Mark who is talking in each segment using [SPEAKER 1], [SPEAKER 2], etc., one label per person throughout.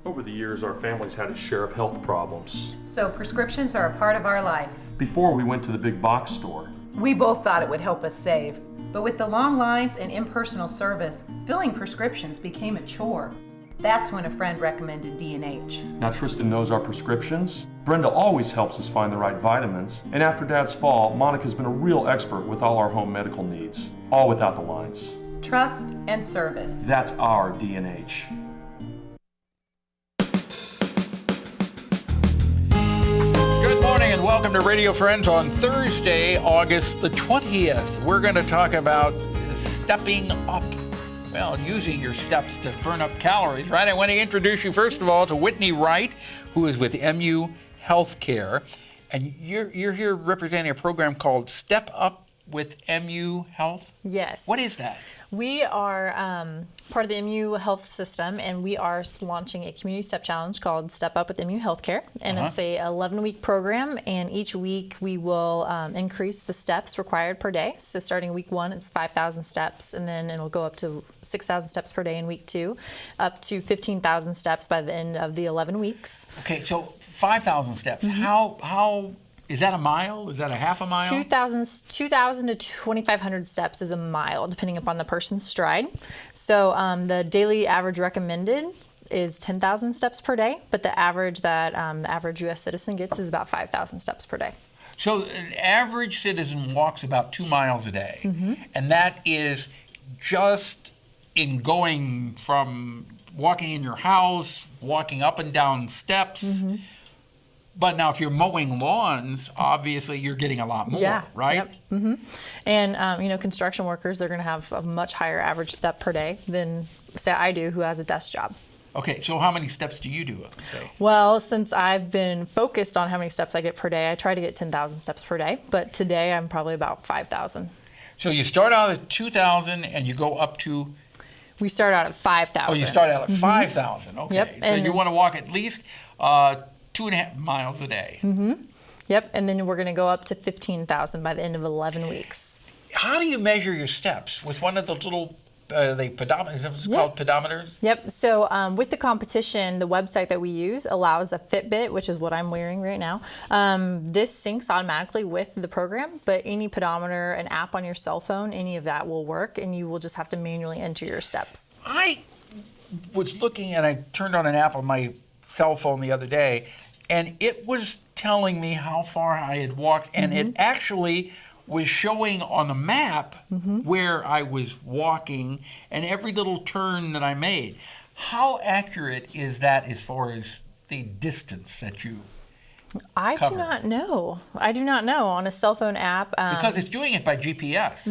[SPEAKER 1] Over the years, our family's had a share of health problems.
[SPEAKER 2] So prescriptions are a part of our life.
[SPEAKER 1] Before we went to the big box store.
[SPEAKER 2] We both thought it would help us save. But with the long lines and impersonal service, filling prescriptions became a chore. That's when a friend recommended D&H.
[SPEAKER 1] Now Tristan knows our prescriptions. Brenda always helps us find the right vitamins. And after Dad's fall, Monica's been a real expert with all our home medical needs. All without the lines.
[SPEAKER 2] Trust and service.
[SPEAKER 1] That's our D&H.
[SPEAKER 3] Good morning and welcome to Radio Friends on Thursday, August the 20th. We're going to talk about stepping up. Well, using your steps to burn up calories, right? I want to introduce you, first of all, to Whitney Wright, who is with MU Healthcare. And you're here representing a program called Step Up with MU Health?
[SPEAKER 4] Yes.
[SPEAKER 3] What is that?
[SPEAKER 4] We are part of the MU Health System, and we are launching a community step challenge called Step Up with MU Healthcare. And it's a 11-week program, and each week we will increase the steps required per day. So starting week 1, it's 5,000 steps, and then it'll go up to 6,000 steps per day in week 2, up to 15,000 steps by the end of the 11 weeks.
[SPEAKER 3] Okay, so 5,000 steps.
[SPEAKER 4] Mm-hmm.
[SPEAKER 3] How is that a mile? Is that a half a mile?
[SPEAKER 4] 2,000 to 2,500 steps is a mile, depending upon the person's stride. So the daily average recommended is 10,000 steps per day, but the average that the average U.S. citizen gets is about 5,000 steps per day.
[SPEAKER 3] So an average citizen walks about 2 miles a day, and that is just in going from walking in your house, walking up and down steps. But now, if you're mowing lawns, obviously you're getting a lot more, right?
[SPEAKER 4] Yep. And construction workers, they're going to have a much higher average step per day than, say, I do, who has a desk job.
[SPEAKER 3] Okay, so how many steps do you do a day?
[SPEAKER 4] Well, since I've been focused on how many steps I get per day, I try to get 10,000 steps per day. But today, I'm probably about 5,000.
[SPEAKER 3] So you start out at 2,000 and you go up to?
[SPEAKER 4] We start out at 5,000.
[SPEAKER 3] Oh, you start out at 5,000. Okay.
[SPEAKER 4] Yep.
[SPEAKER 3] So you want to walk at least 2.5 miles a day.
[SPEAKER 4] Yep, and then we're going to go up to 15,000 by the end of 11 weeks.
[SPEAKER 3] How do you measure your steps? With one of the little, they pedometers, is that what's called, pedometers?
[SPEAKER 4] Yep, so with the competition, the website that we use allows a Fitbit, which is what I'm wearing right now. This syncs automatically with the program, but any pedometer, an app on your cell phone, any of that will work, and you will just have to manually enter your steps.
[SPEAKER 3] I was looking and I turned on an app on my cell phone the other day, and it was telling me how far I had walked, and it actually was showing on the map where I was walking and every little turn that I made. How accurate is that as far as the distance that you cover?
[SPEAKER 4] Do not know. I do not know on a cell phone app.
[SPEAKER 3] Because it's doing it by GPS.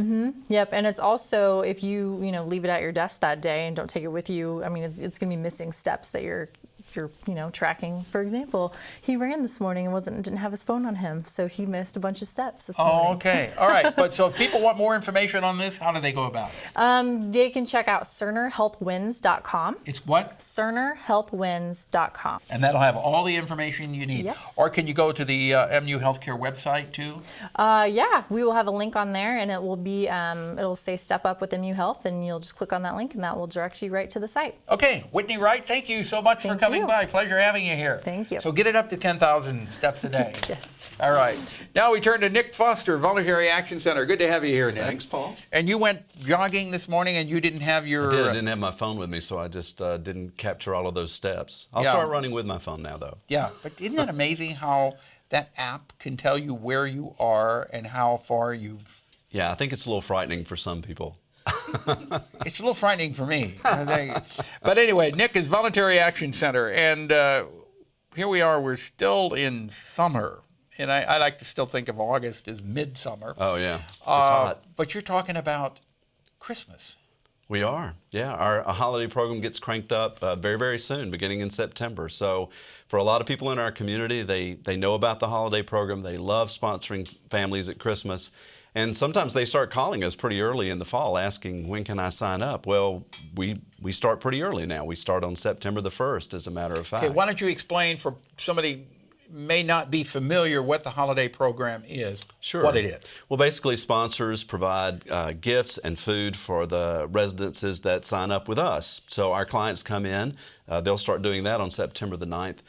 [SPEAKER 4] Yep, and it's also, if you leave it at your desk that day and don't take it with you, I mean, it's going to be missing steps that you're tracking. For example, he ran this morning and didn't have his phone on him, so he missed a bunch of steps this morning.
[SPEAKER 3] Oh, okay. All right. But so if people want more information on this, how do they go about it?
[SPEAKER 4] They can check out cernerhealthwins.com.
[SPEAKER 3] It's what?
[SPEAKER 4] cernerhealthwins.com.
[SPEAKER 3] And that'll have all the information you need.
[SPEAKER 4] Yes.
[SPEAKER 3] Or can you go to the MU Healthcare website too?
[SPEAKER 4] Yeah, we will have a link on there, and it will be it'll say Step Up with MU Health, and you'll just click on that link, and that will direct you right to the site.
[SPEAKER 3] Okay, Whitney Wright, thank you so much for coming by. Pleasure having you here.
[SPEAKER 4] Thank you.
[SPEAKER 3] So get it up to 10,000 steps a day.
[SPEAKER 4] Yes.
[SPEAKER 3] All right. Now we turn to Nick Foster, Voluntary Action Center. Good to have you here, Nick.
[SPEAKER 5] Thanks, Paul.
[SPEAKER 3] And you went jogging this morning, and you didn't have your...
[SPEAKER 5] I didn't have my phone with me, so I just didn't capture all of those steps. I'll start running with my phone now, though.
[SPEAKER 3] Yeah, but isn't that amazing how that app can tell you where you are and how far you've...
[SPEAKER 5] Yeah, I think it's a little frightening for some people.
[SPEAKER 3] It's a little frightening for me. But anyway, Nick is Voluntary Action Center, and here we are. We're still in summer, and I like to still think of August as midsummer.
[SPEAKER 5] Oh, yeah. It's hot.
[SPEAKER 3] But you're talking about Christmas.
[SPEAKER 5] We are. Yeah, our holiday program gets cranked up very, very soon, beginning in September. So for a lot of people in our community, they know about the holiday program. They love sponsoring families at Christmas. And sometimes they start calling us pretty early in the fall asking, when can I sign up? Well, we start pretty early now. We start on September the 1st, as a matter of fact.
[SPEAKER 3] Okay, why don't you explain for somebody may not be familiar what the holiday program is,
[SPEAKER 5] Sure.
[SPEAKER 3] what it is.
[SPEAKER 5] Well, basically, sponsors provide gifts and food for the residences that sign up with us. So our clients come in, They'll start doing that on September the 9th.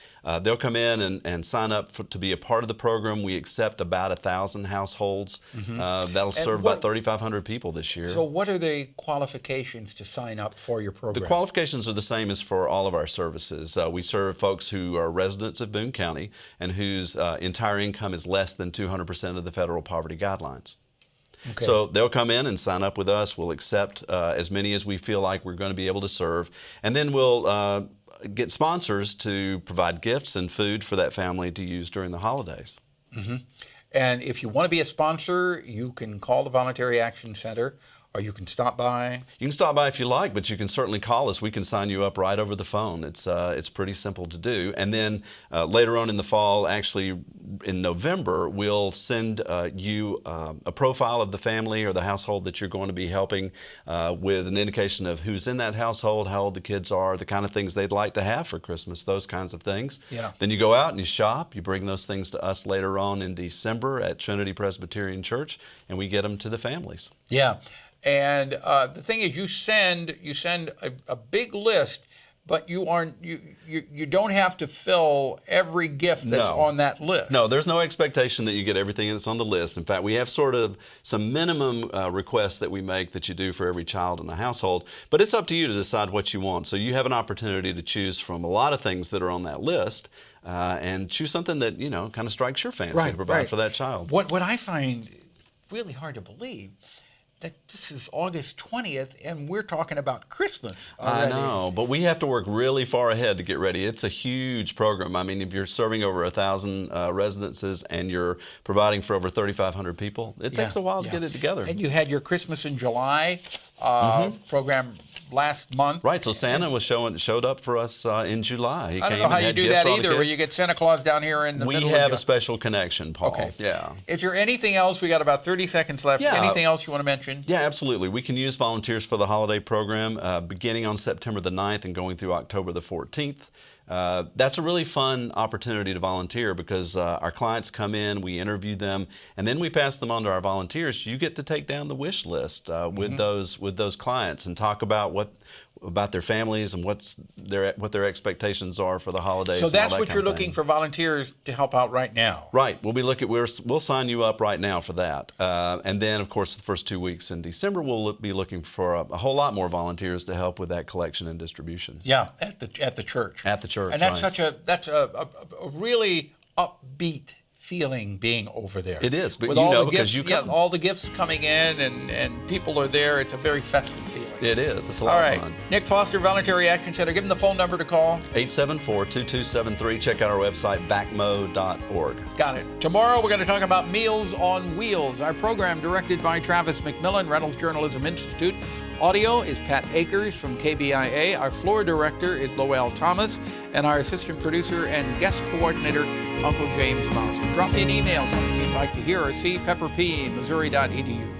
[SPEAKER 5] They'll come in and sign up to be a part of the program. We accept about 1,000 households. That'll serve about 3,500 people this year.
[SPEAKER 3] So what are the qualifications to sign up for your program?
[SPEAKER 5] The qualifications are the same as for all of our services. We serve folks who are residents of Boone County and whose entire income is less than 200% of the federal poverty guidelines.
[SPEAKER 3] Okay.
[SPEAKER 5] So they'll come in and sign up with us. We'll accept as many as we feel like we're going to be able to serve. And then we'll get sponsors to provide gifts and food for that family to use during the holidays.
[SPEAKER 3] And if you want to be a sponsor, you can call the Voluntary Action Center, or you can stop by.
[SPEAKER 5] You can stop by if you like, but you can certainly call us. We can sign you up right over the phone. It's pretty simple to do. And then later on in the fall, actually in November, we'll send you a profile of the family or the household that you're going to be helping with an indication of who's in that household, how old the kids are, the kind of things they'd like to have for Christmas, those kinds of things.
[SPEAKER 3] Yeah.
[SPEAKER 5] Then you go out and you shop. You bring those things to us later on in December at Trinity Presbyterian Church, and we get them to the families.
[SPEAKER 3] Yeah. And the thing is, you send a big list, but you don't have to fill every gift that's on that list.
[SPEAKER 5] No, there's no expectation that you get everything that's on the list. In fact, we have sort of some minimum requests that we make that you do for every child in the household, but it's up to you to decide what you want. So you have an opportunity to choose from a lot of things that are on that list and choose something that, kind of strikes your fancy to provide for that child.
[SPEAKER 3] What I find really hard to believe, that this is August 20th and we're talking about Christmas already.
[SPEAKER 5] I know, but we have to work really far ahead to get ready. It's a huge program. I mean, if you're serving over 1,000 residences and you're providing for over 3,500 people, it takes a while to get it together.
[SPEAKER 3] And you had your Christmas in July program last month.
[SPEAKER 5] Right, so Santa showed up for us in July. He
[SPEAKER 3] I don't
[SPEAKER 5] came
[SPEAKER 3] know
[SPEAKER 5] and
[SPEAKER 3] how you
[SPEAKER 5] had
[SPEAKER 3] do
[SPEAKER 5] gifts
[SPEAKER 3] that
[SPEAKER 5] for all the
[SPEAKER 3] either, where
[SPEAKER 5] kids.
[SPEAKER 3] you get Santa Claus down here in the middle.
[SPEAKER 5] We have a special connection, Paul.
[SPEAKER 3] Okay.
[SPEAKER 5] Yeah.
[SPEAKER 3] Is there anything else? We got about 30 seconds left.
[SPEAKER 5] Yeah.
[SPEAKER 3] Anything else you want to mention?
[SPEAKER 5] Yeah, absolutely. We can use volunteers for the holiday program beginning on September the 9th and going through October the 14th. That's a really fun opportunity to volunteer because our clients come in, we interview them, and then we pass them on to our volunteers. You get to take down the wish list with those clients and talk about their families and what their expectations are for the holidays.
[SPEAKER 3] So that's
[SPEAKER 5] and all that
[SPEAKER 3] what
[SPEAKER 5] kind
[SPEAKER 3] you're
[SPEAKER 5] of
[SPEAKER 3] looking
[SPEAKER 5] thing.
[SPEAKER 3] for volunteers to help out right now.
[SPEAKER 5] Right. We'll sign you up right now for that. And then, of course, the first 2 weeks in December, we'll be looking for a whole lot more volunteers to help with that collection and distribution.
[SPEAKER 3] Yeah, at the church.
[SPEAKER 5] At the church,
[SPEAKER 3] and that's
[SPEAKER 5] right.
[SPEAKER 3] that's a really upbeat feeling being over there.
[SPEAKER 5] It is, but
[SPEAKER 3] with all the
[SPEAKER 5] because
[SPEAKER 3] gifts,
[SPEAKER 5] you come.
[SPEAKER 3] all the gifts coming in and people are there. It's a very festive feeling.
[SPEAKER 5] It is. It's a
[SPEAKER 3] All
[SPEAKER 5] lot
[SPEAKER 3] right,
[SPEAKER 5] of fun.
[SPEAKER 3] Nick Foster, Voluntary Action Center. Give them the phone number to call.
[SPEAKER 5] 874-2273. Check out our website, vacmo.org.
[SPEAKER 3] Got it. Tomorrow we're going to talk about Meals on Wheels. Our program directed by Travis McMillen, Reynolds Journalism Institute. Audio is Pat Akers from KBIA. Our floor director is Lowell Thomas. And our assistant producer and guest coordinator, Uncle James Mouse. Drop me an email, something you'd like to hear or see, pepperp@missouri.edu.